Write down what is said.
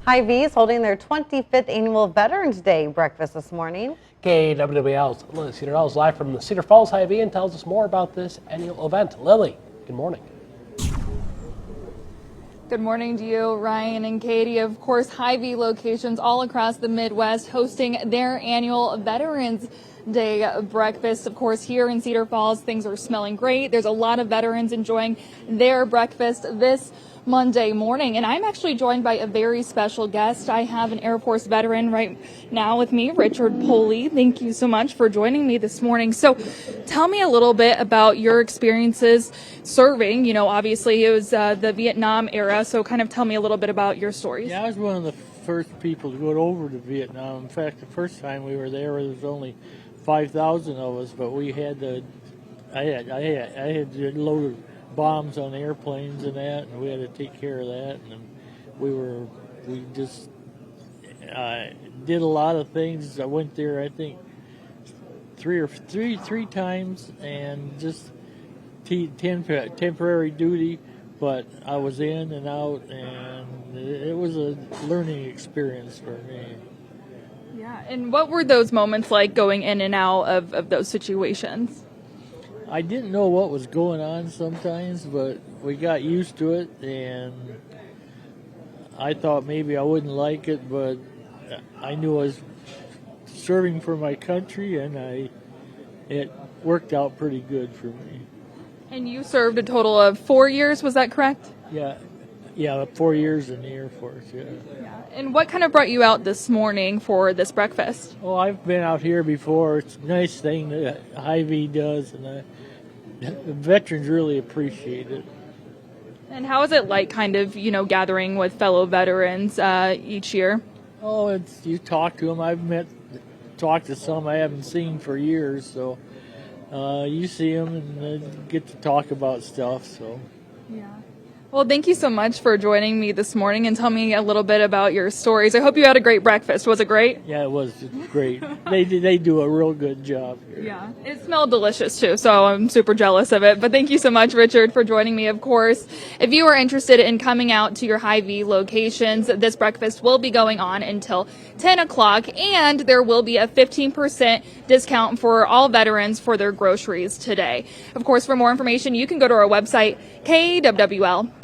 Hy-Vee is holding their 25th annual Veterans Day breakfast this morning. KWWL's Cedar Falls live from the Cedar Falls Hy-Vee and tells us more about this annual event. Lily, good morning. Good morning to you, Ryan and Katie. Of course, Hy-Vee locations all across the Midwest hosting their annual Veterans Day breakfast. Of course, here in Cedar Falls, things are smelling great. There's a lot of veterans enjoying their breakfast this Monday morning, and I'm actually joined by a very special guest. I have an Air Force veteran right now with me, Richard Poley. Thank you so much for joining me this morning. So tell me a little bit about your experiences serving. You know, obviously it was the Vietnam era, so kind of tell me a little bit about your stories. Yeah, I was one of the first people to go over to Vietnam. In fact, the first time we were there was only 5,000 of us, but we had I had a load of bombs on airplanes and that, and we had to take care of that. And we just did a lot of things. I went there, I think, three times, and just temporary duty. But I was in and out, and it was a learning experience for me. Yeah, and what were those moments like going in and out of those situations? I didn't know what was going on sometimes, but we got used to it, and I thought maybe I wouldn't like it, but I knew I was serving for my country, and it worked out pretty good for me. And you served a total of 4 years, was that correct? Yeah, 4 years in the Air Force, yeah. And what kind of brought you out this morning for this breakfast? Oh, I've been out here before. It's a nice thing that Hy-Vee does, and the veterans really appreciate it. And how is it like kind of, you know, gathering with fellow veterans each year? Oh, you talk to them. Talked to some I haven't seen for years, so you see them and get to talk about stuff, so. Yeah. Well, thank you so much for joining me this morning and tell me a little bit about your stories. I hope you had a great breakfast. Was it great? Yeah, it was great. They do a real good job here. Yeah, it smelled delicious too, so I'm super jealous of it. But thank you so much, Richard, for joining me, of course. If you are interested in coming out to your Hy-Vee locations, this breakfast will be going on until 10 o'clock, and there will be a 15% discount for all veterans for their groceries today. Of course, for more information, you can go to our website, kwwl.com.